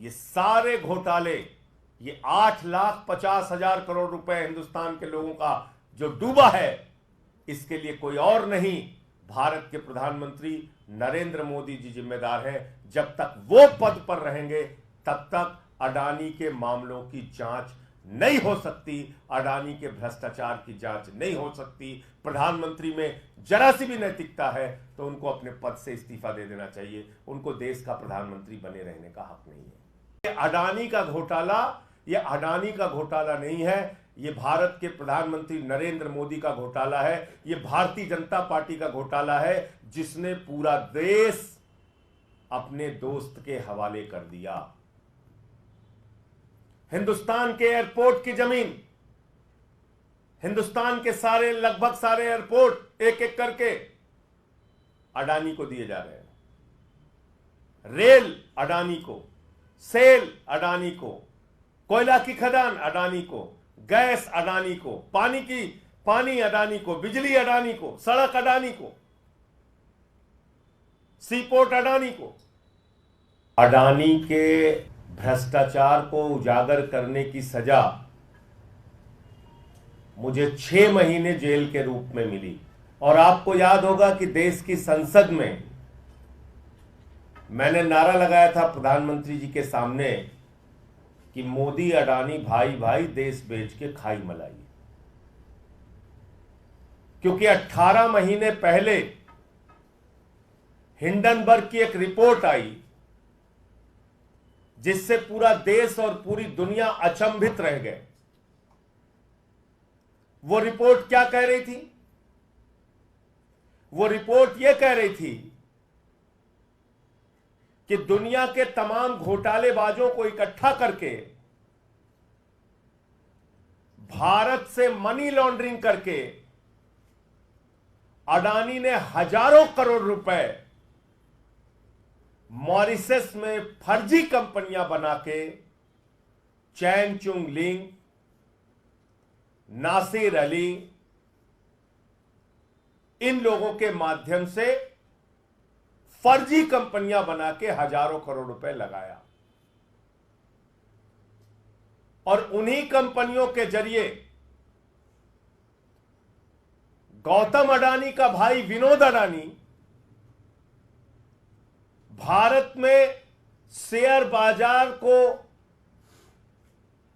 ये सारे घोटाले, ये 8,50,000 करोड़ रुपए हिंदुस्तान के लोगों का जो डूबा है, इसके लिए कोई और नहीं, भारत के प्रधानमंत्री नरेंद्र मोदी जी जिम्मेदार हैं। जब तक वो पद पर रहेंगे तब तक अडानी के मामलों की जांच नहीं हो सकती, अडानी के भ्रष्टाचार की जांच नहीं हो सकती। प्रधानमंत्री में जरा सी भी नैतिकता है तो उनको अपने पद से इस्तीफा दे देना चाहिए। उनको देश का प्रधानमंत्री बने रहने का हक नहीं है। ये अडानी का घोटाला, ये अडानी का घोटाला नहीं है, ये भारत के प्रधानमंत्री नरेंद्र मोदी का घोटाला है। ये भारतीय जनता पार्टी का घोटाला है, जिसने पूरा देश अपने दोस्त के हवाले कर दिया। हिंदुस्तान के एयरपोर्ट की जमीन, हिंदुस्तान के सारे, लगभग सारे एयरपोर्ट एक एक करके अडानी को दिए जा रहे हैं। रेल अडानी को, सेल अडानी को, कोयला की खदान अडानी को, गैस अडानी को, पानी अडानी को, बिजली अडानी को, सड़क अडानी को, सीपोर्ट अडानी को। अडानी के भ्रष्टाचार को उजागर करने की सजा मुझे 6 महीने जेल के रूप में मिली। और आपको याद होगा कि देश की संसद में मैंने नारा लगाया था प्रधानमंत्री जी के सामने कि मोदी अडानी भाई भाई, देश बेच के खाई मलाइए। क्योंकि 18 महीने पहले हिंडनबर्ग की एक रिपोर्ट आई जिससे पूरा देश और पूरी दुनिया अचंभित रह गए। वो रिपोर्ट क्या कह रही थी? वो रिपोर्ट यह कह रही थी कि दुनिया के तमाम घोटालेबाजों को इकट्ठा करके, भारत से मनी लॉन्ड्रिंग करके अडानी ने हजारों करोड़ रुपए मॉरिशस में फर्जी कंपनियां बना के चैन चुंग लिंग, नासिर अली, इन लोगों के माध्यम से फर्जी कंपनियां बना के हजारों करोड़ रुपए लगाया। और उन्हीं कंपनियों के जरिए गौतम अडानी का भाई विनोद अडानी भारत में शेयर बाजार को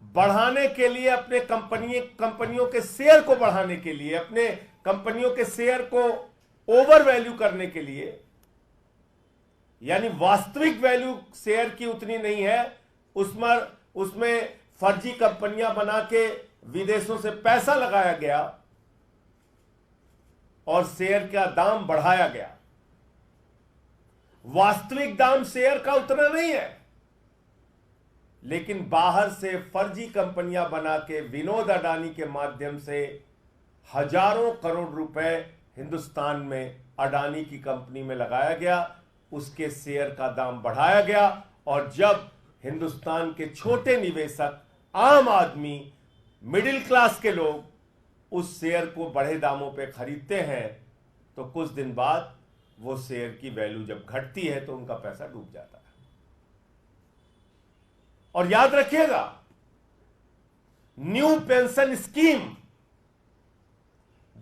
बढ़ाने के लिए, अपने कंपनियों के शेयर को बढ़ाने के लिए, अपने कंपनियों के शेयर को ओवर वैल्यू करने के लिए, यानी वास्तविक वैल्यू शेयर की उतनी नहीं है, उसमें फर्जी कंपनियां बना के विदेशों से पैसा लगाया गया और शेयर का दाम बढ़ाया गया। वास्तविक दाम शेयर का उतना नहीं है, लेकिन बाहर से फर्जी कंपनियां बना के विनोद अडानी के माध्यम से हजारों करोड़ रुपए हिंदुस्तान में अडानी की कंपनी में लगाया गया, उसके शेयर का दाम बढ़ाया गया। और जब हिंदुस्तान के छोटे निवेशक, आम आदमी, मिडिल क्लास के लोग उस शेयर को बढ़े दामों पे खरीदते हैं तो कुछ दिन बाद वो शेयर की वैल्यू जब घटती है तो उनका पैसा डूब जाता है। और याद रखिएगा, न्यू पेंशन स्कीम,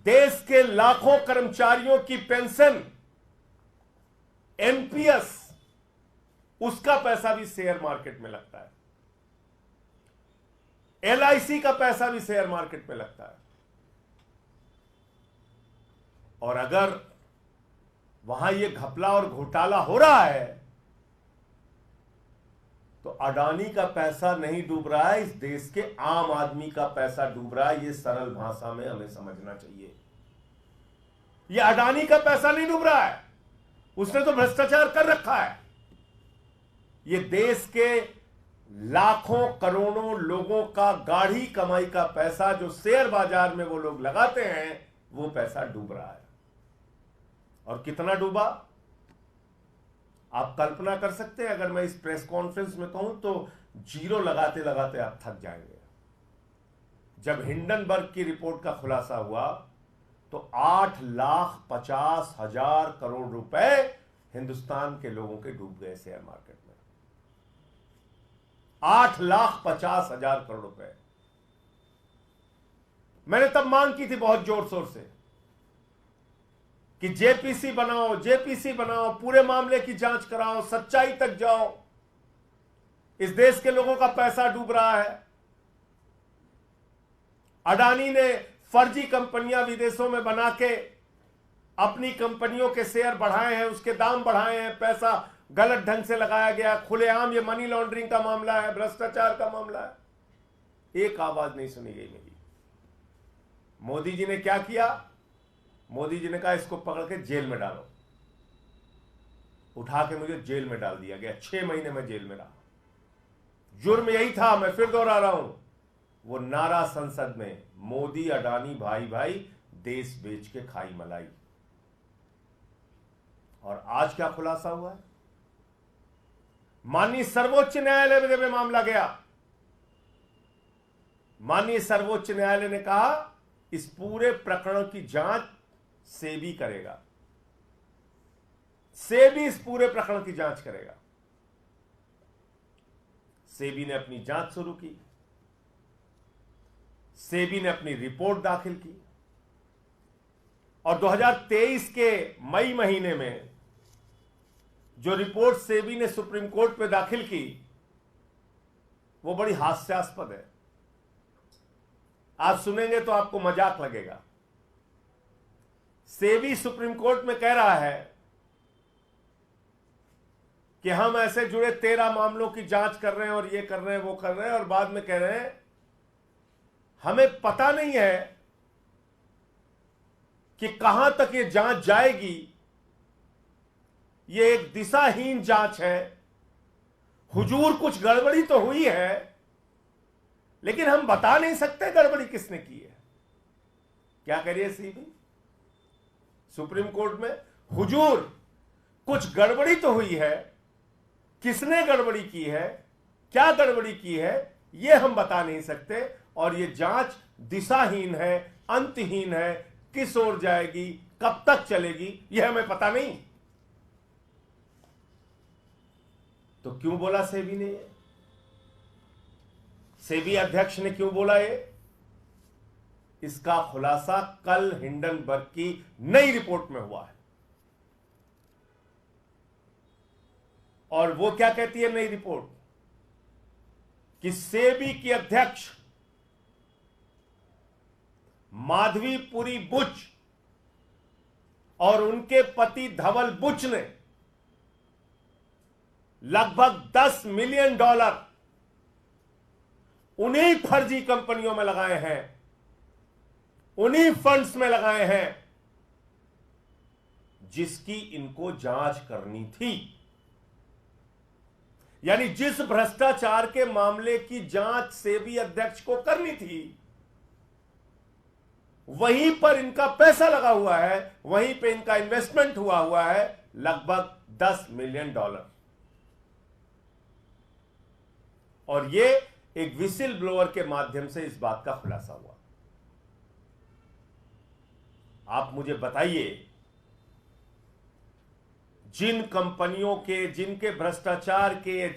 देश के लाखों कर्मचारियों की पेंशन, एनपीएस, उसका पैसा भी शेयर मार्केट में लगता है। एलआईसी का पैसा भी शेयर मार्केट में लगता है। और अगर वहां ये घपला और घोटाला हो रहा है तो अडानी का पैसा नहीं डूब रहा है, इस देश के आम आदमी का पैसा डूब रहा है। ये सरल भाषा में हमें समझना चाहिए। ये अडानी का पैसा नहीं डूब रहा है, उसने तो भ्रष्टाचार कर रखा है। ये देश के लाखों करोड़ों लोगों का गाढ़ी कमाई का पैसा जो शेयर बाजार में वो लोग लगाते हैं, वो पैसा डूब रहा है। और कितना डूबा आप कल्पना कर सकते हैं? अगर मैं इस प्रेस कॉन्फ्रेंस में कहूं तो जीरो लगाते लगाते आप थक जाएंगे। जब हिंडनबर्ग की रिपोर्ट का खुलासा हुआ तो 8,50,000 करोड़ रुपए हिंदुस्तान के लोगों के डूब गए शेयर मार्केट में। 8,50,000 करोड़ रुपए। मैंने तब मांग की थी बहुत जोर शोर से कि जेपीसी बनाओ, जेपीसी बनाओ, पूरे मामले की जांच कराओ, सच्चाई तक जाओ। इस देश के लोगों का पैसा डूब रहा है। अडानी ने फर्जी कंपनियां विदेशों में बना के अपनी कंपनियों के शेयर बढ़ाए हैं, उसके दाम बढ़ाए हैं, पैसा गलत ढंग से लगाया गया, खुलेआम ये मनी लॉन्ड्रिंग का मामला है, भ्रष्टाचार का मामला है। एक आवाज नहीं सुनी गई मेरी। मोदी जी ने क्या किया? मोदी जी ने कहा इसको पकड़ के जेल में डालो। उठा के मुझे जेल में डाल दिया गया। 6 महीने में जेल में रहा। जुर्म यही था, मैं फिर दोहरा रहा हूं, वो नारा संसद में, मोदी अडानी भाई भाई, देश बेच के खाई मलाई। और आज क्या खुलासा हुआ है? माननीय सर्वोच्च न्यायालय में जब ये मामला गया, माननीय सर्वोच्च न्यायालय ने कहा इस पूरे प्रकरण की जांच सेबी करेगा। सेबी इस पूरे प्रकरण की जांच करेगा। सेबी ने अपनी जांच शुरू की। सेबी ने अपनी रिपोर्ट दाखिल की और 2023 के मई महीने में जो रिपोर्ट सेबी ने सुप्रीम कोर्ट में दाखिल की वो बड़ी हास्यास्पद है। आप सुनेंगे तो आपको मजाक लगेगा। सेबी सुप्रीम कोर्ट में कह रहा है कि हम ऐसे जुड़े 13 मामलों की जांच कर रहे हैं और ये कर रहे हैं, वो कर रहे हैं, और बाद में कह रहे हैं हमें पता नहीं है कि कहां तक ये जांच जाएगी। ये एक दिशाहीन जांच है। हुजूर कुछ गड़बड़ी तो हुई है, लेकिन हम बता नहीं सकते गड़बड़ी किसने की है। क्या करिए सीबी सुप्रीम कोर्ट में, हुजूर कुछ गड़बड़ी तो हुई है, किसने गड़बड़ी की है, क्या गड़बड़ी की है, यह हम बता नहीं सकते, और यह जांच दिशाहीन है, अंतहीन है, किस ओर जाएगी, कब तक चलेगी, यह हमें पता नहीं। तो क्यों बोला सेबी ने? सेबी अध्यक्ष ने क्यों बोला ये? इसका खुलासा कल हिंडनबर्ग की नई रिपोर्ट में हुआ है। और वो क्या कहती है नई रिपोर्ट? कि सेबी की अध्यक्ष माधवीपुरी बुच और उनके पति धवल बुच ने लगभग $10 मिलियन उन्हीं फर्जी कंपनियों में लगाए हैं, उन्हीं फंड्स में लगाए हैं जिसकी इनको जांच करनी थी। यानी जिस भ्रष्टाचार के मामले की जांच सेबी अध्यक्ष को करनी थी, वहीं पर इनका पैसा लगा हुआ है, वहीं पे इनका इन्वेस्टमेंट हुआ है लगभग $10 मिलियन। और ये एक विसिल ब्लोअर के माध्यम से इस बात का खुलासा हुआ। आप मुझे बताइए, जिन कंपनियों के, जिनके भ्रष्टाचार के,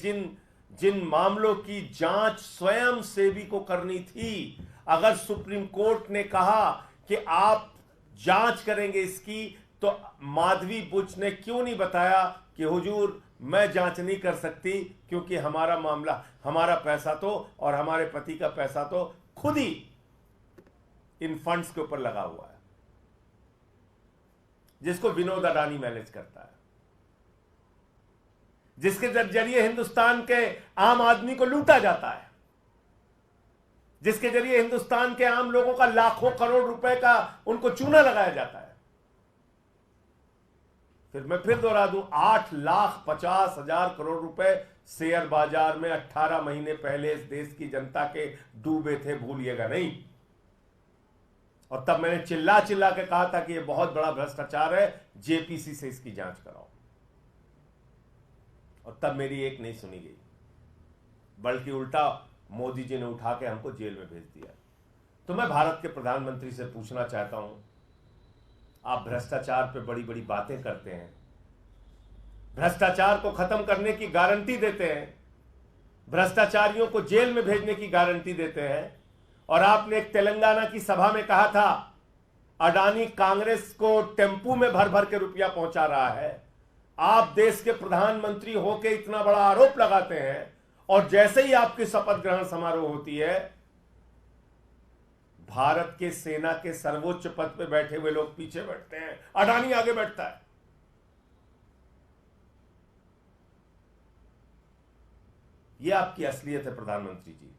जिन मामलों की जांच स्वयं सेबी को करनी थी, अगर सुप्रीम कोर्ट ने कहा कि आप जांच करेंगे इसकी, तो माधवी बुच ने क्यों नहीं बताया कि हुजूर मैं जांच नहीं कर सकती, क्योंकि हमारा मामला, हमारा पैसा तो और हमारे पति का पैसा तो खुद ही इन फंड्स के ऊपर लगा हुआ है, जिसको विनोद अडानी मैनेज करता है, जिसके जरिए हिंदुस्तान के आम आदमी को लूटा जाता है, जिसके जरिए हिंदुस्तान के आम लोगों का लाखों करोड़ रुपए का उनको चूना लगाया जाता है। फिर मैं फिर दोहरा दूं, 8,50,000 करोड़ रुपए शेयर बाजार में 18 महीने पहले इस देश की जनता के डूबे थे, भूलिएगा नहीं। और तब मैंने चिल्ला चिल्ला के कहा था कि यह बहुत बड़ा भ्रष्टाचार है, जेपीसी से इसकी जांच कराओ। और तब मेरी एक नहीं सुनी गई, बल्कि उल्टा मोदी जी ने उठा के हमको जेल में भेज दिया। तो मैं भारत के प्रधानमंत्री से पूछना चाहता हूं, आप भ्रष्टाचार पे बड़ी बड़ी बातें करते हैं, भ्रष्टाचार को खत्म करने की गारंटी देते हैं, भ्रष्टाचारियों को जेल में भेजने की गारंटी देते हैं। और आपने एक तेलंगाना की सभा में कहा था अडानी कांग्रेस को टेम्पू में भर भर के रुपया पहुंचा रहा है। आप देश के प्रधानमंत्री होकर इतना बड़ा आरोप लगाते हैं और जैसे ही आपकी शपथ ग्रहण समारोह होती है, भारत के सेना के सर्वोच्च पद पे बैठे हुए लोग पीछे बैठते हैं, अडानी आगे बैठता है। यह आपकी असलियत है प्रधानमंत्री जी।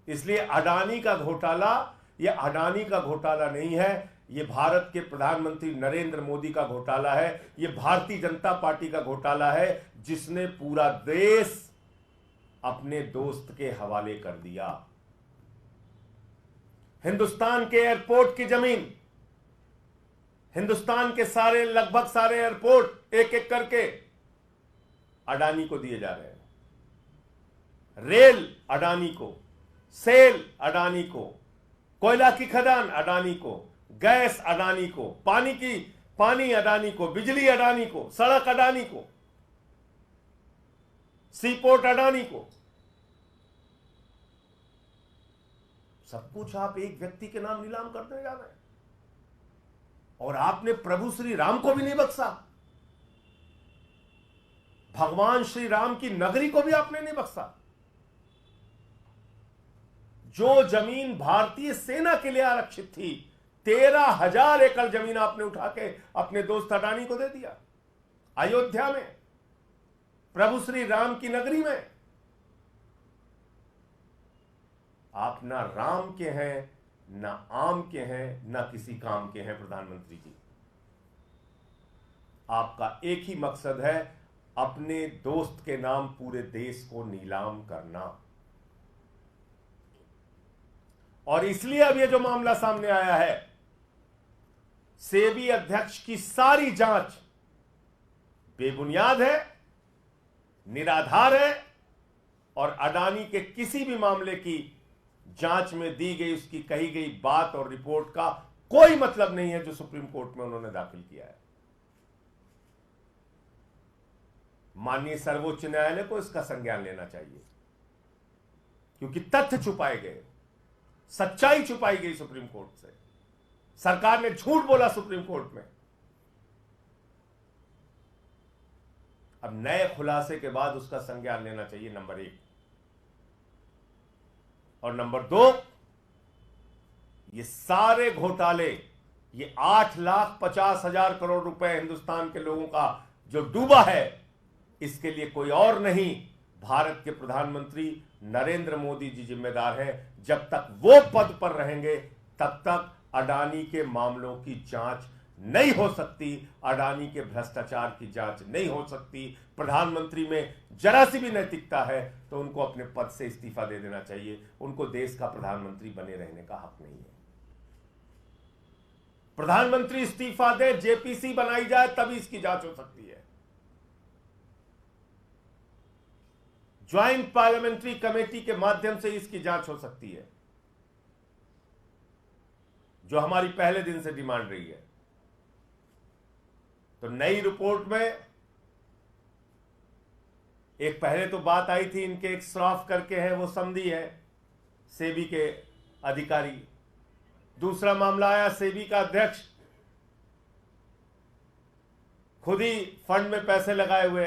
इसलिए अडानी का घोटाला यह अडानी का घोटाला नहीं है, यह भारत के प्रधानमंत्री नरेंद्र मोदी का घोटाला है। यह भारतीय जनता पार्टी का घोटाला है, जिसने पूरा देश अपने दोस्त के हवाले कर दिया। हिंदुस्तान के एयरपोर्ट की जमीन, हिंदुस्तान के लगभग सारे एयरपोर्ट एक एक करके अडानी को दिए जा रहे हैं। रेल अडानी को, सेल अडानी को, कोयला की खदान अडानी को, गैस अडानी को, पानी अडानी को, बिजली अडानी को, सड़क अडानी को, सीपोर्ट अडानी को। सब कुछ आप एक व्यक्ति के नाम नीलाम करने जा रहे हैं। और आपने प्रभु श्री राम को भी नहीं बख्शा, भगवान श्री राम की नगरी को भी आपने नहीं बख्शा। जो जमीन भारतीय सेना के लिए आरक्षित थी, 13,000 एकड़ जमीन आपने उठा के अपने दोस्त अडानी को दे दिया। अयोध्या में, प्रभु श्री राम की नगरी में। आप ना राम के हैं, ना आम के हैं, ना किसी काम के हैं प्रधानमंत्री जी। आपका एक ही मकसद है, अपने दोस्त के नाम पूरे देश को नीलाम करना। और इसलिए अब ये जो मामला सामने आया है, सेबी अध्यक्ष की सारी जांच बेबुनियाद है, निराधार है और अडानी के किसी भी मामले की जांच में दी गई, उसकी कही गई बात और रिपोर्ट का कोई मतलब नहीं है जो सुप्रीम कोर्ट में उन्होंने दाखिल किया है। माननीय सर्वोच्च न्यायालय को इसका संज्ञान लेना चाहिए, क्योंकि तथ्य छुपाए गए, सच्चाई छुपाई गई सुप्रीम कोर्ट से। सरकार ने झूठ बोला सुप्रीम कोर्ट में। अब नए खुलासे के बाद उसका संज्ञान लेना चाहिए, नंबर 1। और नंबर 2, ये सारे घोटाले, ये 8,50,000 करोड़ रुपए हिंदुस्तान के लोगों का जो डूबा है, इसके लिए कोई और नहीं, भारत के प्रधानमंत्री नरेंद्र मोदी जी जिम्मेदार हैं। जब तक वो पद पर रहेंगे, तब तक अडानी के मामलों की जांच नहीं हो सकती, अडानी के भ्रष्टाचार की जांच नहीं हो सकती। प्रधानमंत्री में जरा सी भी नैतिकता है तो उनको अपने पद से इस्तीफा दे देना चाहिए। उनको देश का प्रधानमंत्री बने रहने का हक नहीं है। प्रधानमंत्री इस्तीफा दे, जेपीसी बनाई जाए, तभी इसकी जांच हो सकती है। ज्वाइंट पार्लियामेंट्री कमेटी के माध्यम से इसकी जांच हो सकती है, जो हमारी पहले दिन से डिमांड रही है। तो नई रिपोर्ट में एक पहले तो बात आई थी, इनके एक श्रॉफ करके हैं, वो समधी है, सेबी के अधिकारी। दूसरा मामला आया, सेबी का अध्यक्ष खुद ही फंड में पैसे लगाए हुए।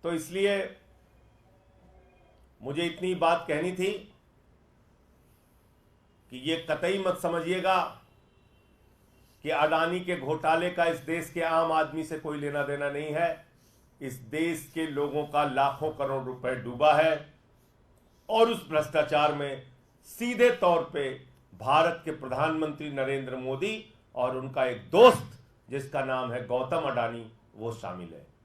तो इसलिए मुझे इतनी बात कहनी थी कि ये कतई मत समझिएगा कि अडानी के घोटाले का इस देश के आम आदमी से कोई लेना देना नहीं है। इस देश के लोगों का लाखों करोड़ रुपए डूबा है और उस भ्रष्टाचार में सीधे तौर पे भारत के प्रधानमंत्री नरेंद्र मोदी और उनका एक दोस्त जिसका नाम है गौतम अडानी, वो शामिल है।